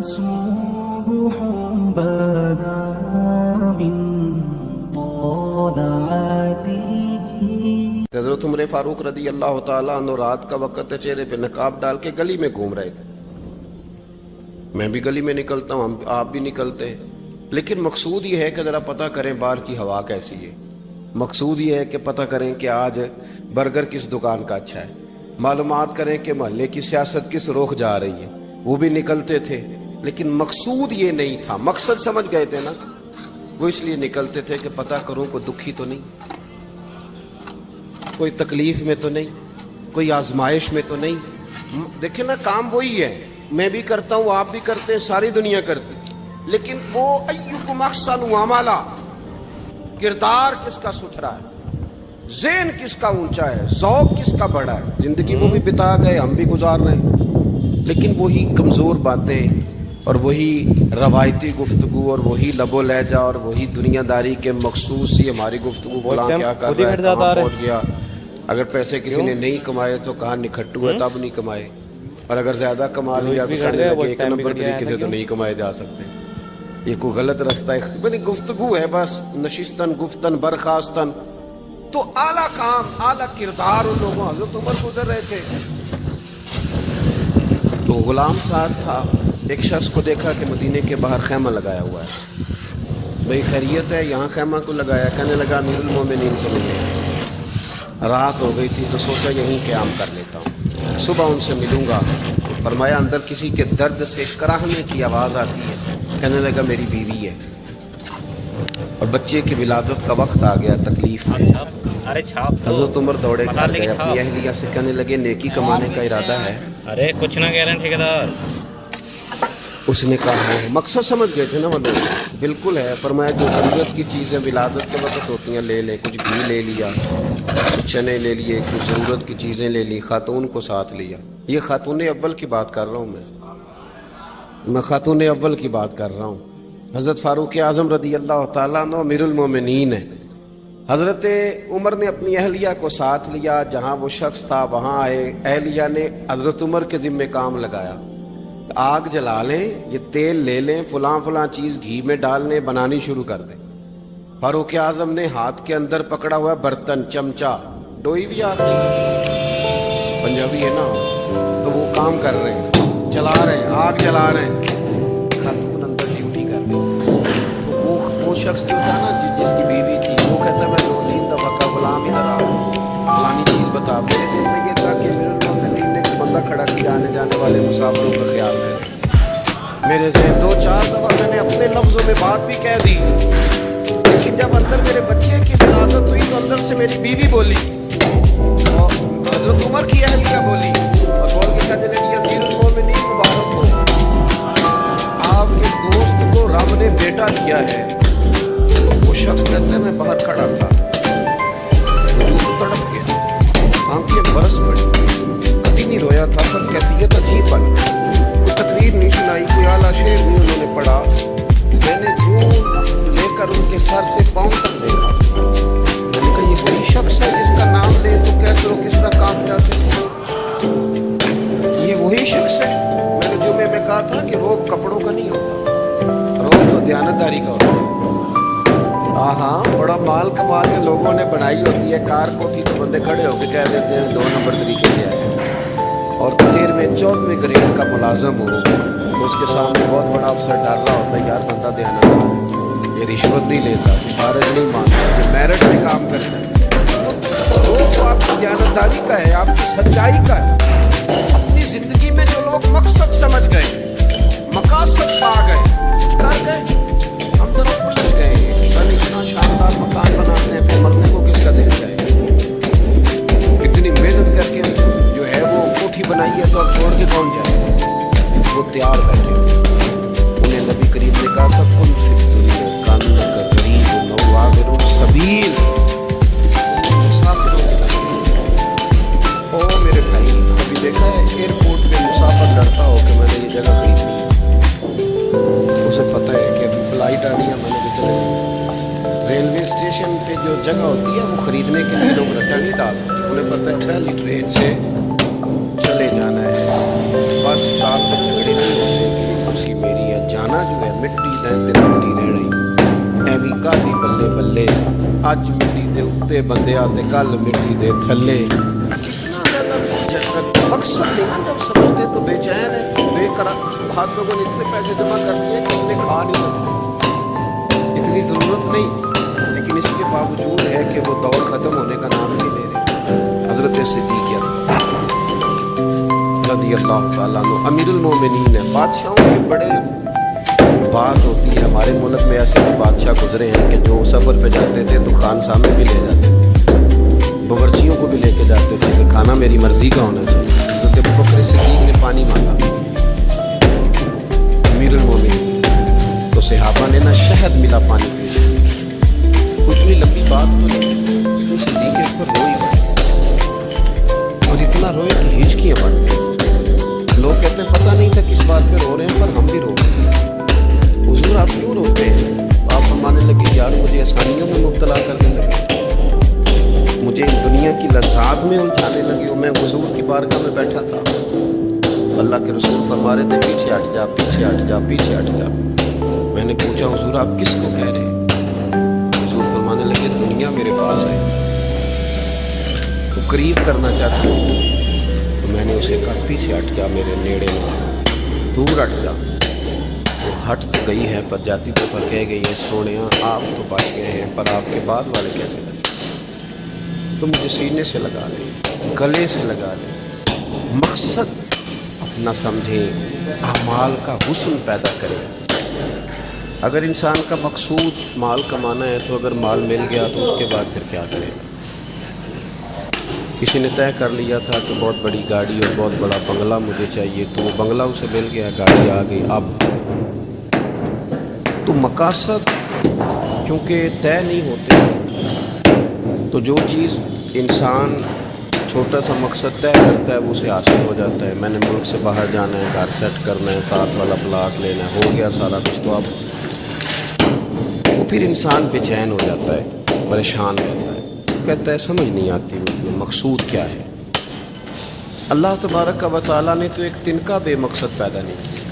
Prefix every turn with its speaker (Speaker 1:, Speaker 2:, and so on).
Speaker 1: صبح بدا من طلعته.
Speaker 2: حضرت عمر فاروق رضی اللہ تعالیٰ عنہ رات کا وقت ہے، چہرے پہ نقاب ڈال کے گلی میں گھوم رہے تھے. میں بھی گلی میں نکلتا ہوں، آپ بھی نکلتے ہیں، لیکن مقصود یہ ہے کہ ذرا پتہ کریں باہر کی ہوا کیسی ہے. مقصود یہ ہے کہ پتہ کریں کہ آج برگر کس دکان کا اچھا ہے، معلومات کریں کہ محلے کی سیاست کس رخ جا رہی ہے. وہ بھی نکلتے تھے، لیکن مقصود یہ نہیں تھا. مقصد سمجھ گئے تھے نا، وہ اس لیے نکلتے تھے کہ پتہ کروں کوئی دکھی تو نہیں، کوئی تکلیف میں تو نہیں، کوئی آزمائش میں تو نہیں. دیکھیں نا، کام وہی ہے، میں بھی کرتا ہوں، آپ بھی کرتے ہیں، ساری دنیا کرتی، لیکن وہ ایکم احسن عملا، کردار کس کا ستھرا ہے، ذہن کس کا اونچا ہے، ذوق کس کا بڑا ہے. زندگی وہ بھی بتا گئے، ہم بھی گزار رہے ہیں، لیکن وہی کمزور باتیں اور وہی روایتی گفتگو اور وہی لب و لہجہ اور وہی دنیا داری کے مخصوص ہی ہماری گفتگو فلاں کیا کر رہا ہے، کہاں پہنچ گیا. اگر پیسے کسی نے نہیں کمائے تو کہاں نکھٹو ہے تب نہیں کمائے، اور اگر زیادہ کما لیا تو کہنے لگے ایک نمبر طریقے سے تو نہیں کمائے جا سکتے. یہ کوئی غلط رستہ اختیار گفتگو ہے، بس نشستن گفتن برخاستن. تو اعلیٰ کام، اعلیٰ کردار ان لوگوں. حضرت عمر گزر رہے تھے تو غلام ساتھ تھا. ایک شخص کو دیکھا کہ مدینے کے باہر خیمہ لگایا ہوا ہے. بھئی خیریت ہے، یہاں خیمہ کو لگایا؟ کہنے لگا امیر المومنین سے ملنے. رات ہو گئی تھی تو سوچا یہیں قیام کر لیتا ہوں، صبح ان سے ملوں گا. فرمایا اندر کسی کے درد سے کراہنے کی آواز آتی ہے. کہنے لگا میری بیوی ہے اور بچے کی ولادت کا وقت آ گیا، تکلیف ہے. حضرت عمر دوڑے گھر گئے، اپنی اہلیہ سے کہنے لگے نیکی کمانے کا ارادہ ہے؟
Speaker 3: ارے کچھ نہ کہہ رہے ہیں ٹھیکیدار.
Speaker 2: اس نے کہا ہے. مقصد سمجھ گئے تھے نا وہ لوگ. بالکل ہے. فرمایا جو ضرورت کی چیزیں ولادت کے وقت ہوتی ہیں لے لیں. کچھ گھی لے لیا، کچھ چنے لے لیے، کچھ ضرورت کی چیزیں لے لی، خاتون کو ساتھ لیا. یہ خاتون اول کی بات کر رہا ہوں میں خاتون اول کی بات کر رہا ہوں. حضرت فاروق اعظم رضی اللہ تعالیٰ عنہ امیر المومنین ہے. حضرت عمر نے اپنی اہلیہ کو ساتھ لیا. جہاں وہ شخص تھا وہاں آئے. اہلیہ نے حضرت عمر کے ذمہ کام لگایا، آگ جلا لیں، یہ تیل لے لیں، فلاں فلاں چیز گھی میں ڈال لیں، بنانی شروع کر دیں. فاروق اعظم نے ہاتھ کے اندر پکڑا ہوا برتن، چمچہ، ڈوئی بھی آتی پنجابی ہے نا، تو وہ کام کر رہے ہیں، چلا رہے ہیں، آگ جلا رہے ہیں. خاتون اندر ڈیوٹی کر رہی. تو وہ شخص جو تھا نا جس کی بیوی تھی، وہ کہتا میں 2-3 دفعہ کا غلام ادھر آ فلانی چیز بتا. میرے دل میں یہ تھا کہ میرے المومنین نے بندہ کھڑا کیا آنے جانے والے مسافروں کا خیال ہے. میرے سے 2-4 دفعہ میں نے اپنے لفظوں میں بات بھی کہہ دی، لیکن جب اندر میرے بچے کی ولادت ہوئی تو اندر سے میری بیوی بولی اور حضرت عمر کی اہلیہ بولی اور بول کے کہنے لگی امیر المومنین مبارک ہو، آپ کے دوست کو رب نے بیٹا دیا ہے. وہ شخص کہتا ہے میں باہر کھڑا تھا، وجود تڑپ گیا، آنکھیں برس پڑی، کبھی نہیں رویا تھا پر کیفیت عجیب بن. کوئی تقریر نہیں سنائی، کوئی اعلیٰ شعر نہیں انہوں نے پڑھا. میں نے جو لے کر ان کے سر سے پاؤں تک دیکھا. میں نے کہا یہ وہی شخص ہے جس کا نام لے تو کیسے لوگ کس طرح کام جاتے ہیں. یہ وہی شخص ہے. میں نے جمعے میں کہا تھا کہ روب کپڑوں کا نہیں ہوتا، روب تو دیانتداری کا ہوتا ہے. ہاں بڑا مال کما کے لوگوں نے بنائی ہوتی ہے. کار کوٹھی تو بندے کھڑے ہو کے کہہ دیتے ہیں 2 نمبر طریقے سے آئے. اور 13ویں-14ویں گریڈ کا ملازم ہو تو اس کے سامنے بہت بڑا افسر ڈر رہا ہوتا ہے، یار بندہ دیانتدار، یہ رشوت نہیں لیتا، سفارش نہیں مانتا، یہ میرٹ میں کام کرتا ہے. وہ تو آپ کی دیانتداری کا ہے، آپ کی سچائی کا ہے. اپنی زندگی میں جو لوگ مقصد سمجھ گئے، مقاصد پا گئے، کر گئے. ہم ذرا پلٹ گئے. اتنا شاندار مکان بناتے ہیں تو مرنے کو کس کا دل جائے. اتنی محنت کر کے جو ہے وہ کوٹھی بنائی ہے تو اب چھوڑ کے کون جائے. وہ تیار بیٹھے. انہیں نبی کریم نے کہا تھا کن فی الدنیا کانک غریب نوابر السبیل. مسافروں کی طرح. او میرے بھائی، کبھی دیکھا ہے ایئرپورٹ پہ مسافر لڑتا ہو کہ میں نے یہ جگہ خریدنی ہے؟ اسے پتہ ہے کہ ابھی فلائٹ آنی ہے، میں نے بھی چلے. ریلوے اسٹیشن پہ جو جگہ ہوتی ہے وہ خریدنے کے لیے لوگ رٹا نہیں ڈالتے. انہیں پتہ ہے پہلی ٹرین سے چلے جانا ہے، بس اسٹاپ پہ جھگڑے نہیں ہوتے کہ یہ کرسی میری اج مٹی دے اتے بندے آتے کل مٹی دے تھلے. مقصد نہیں نا جب سمجھتے تو بے چین ہے بے قرار. بہت لوگوں نے اتنے پیسے جمع کر دیے کہ اتنے کھا نہیں سکتے, اتنی ضرورت نہیں, لیکن اس کے باوجود ہے کہ وہ دور ختم ہونے کا نام نہیں لے رہے. حضرت صدیق رضی اللہ تعالیٰ عنہ امیر المومنین ہے. بادشاہوں کے بڑے بات ہوتی ہے. ہمارے ملک میں ایسے بھی بادشاہ گزرے ہیں کہ جو سفر پہ جاتے تھے تو خانسامے میں بھی لے جاتے تھے, باورچیوں کو بھی لے کے جاتے تھے کہ کھانا میری مرضی کا ہونا چاہیے. حضرت ابوبکر صدیق نے پانی مانگا امیر المومنین, تو صحابہ نے نہ شہد ملا پانی پیش. اتنی لمبی بات تو نہیں, صدیق اس پر روئی پڑے اور اتنا روئے کہ ہچکیاں بڑھ گئی. لوگ کہتے ہیں پتہ نہیں تھا کس بات پہ رو رہے ہیں, پر ہم بھی رو رہے ہیں. حضور آپ کیوں روتے ہیں؟ آپ فرمانے لگے یار مجھے آسانیوں میں مبتلا کرنے لگے, مجھے دنیا کی لذات میں الجھانے لگے. اور میں حضور کی بارگاہ میں بیٹھا تھا, اللہ کے رسول فرما رہے تھے پیچھے ہٹ جا پیچھے ہٹ جا پیچھے ہٹ جا. میں نے پوچھا حضور آپ کس کو کہہ رہے؟ حضور فرمانے لگے دنیا میرے پاس ہے, وہ قریب کرنا چاہتی تھی. تو میں نے اسے کہا پیچھے ہٹ جا میرے نیڑے میں, دور ہٹ جا. وہ ہٹ تو گئی ہے پر جاتی تو پر کہہ گئی ہے سونے آپ تو بچ گئے ہیں پر آپ کے بعد والے کیسے بچ گئے؟ تو مجھے سینے سے لگا لیں, گلے سے لگا لیں. مقصد اپنا سمجھیں, اعمال کا حسن پیدا کریں. اگر انسان کا مقصود مال کمانا ہے تو اگر مال مل گیا تو اس کے بعد پھر کیا کرے گا؟ کسی نے طے کر لیا تھا کہ بہت بڑی گاڑی اور بہت بڑا بنگلہ مجھے چاہیے, تو وہ بنگلہ اسے مل گیا, گاڑی آ گئی. اب تو مقاصد کیونکہ طے نہیں ہوتے, تو جو چیز انسان چھوٹا سا مقصد طے کرتا ہے وہ اسے حاصل ہو جاتا ہے. میں نے ملک سے باہر جانا ہے, گھر سیٹ کرنا ہے, ساتھ والا پلاٹ لینا ہے, ہو گیا سارا کچھ. تو اب وہ پھر انسان بے چین ہو جاتا ہے, پریشان رہتا ہے, کہتا ہے سمجھ نہیں آتی مقصود کیا ہے. اللہ تبارک و تعالیٰ نے تو ایک تنکا بے مقصد پیدا نہیں کیا.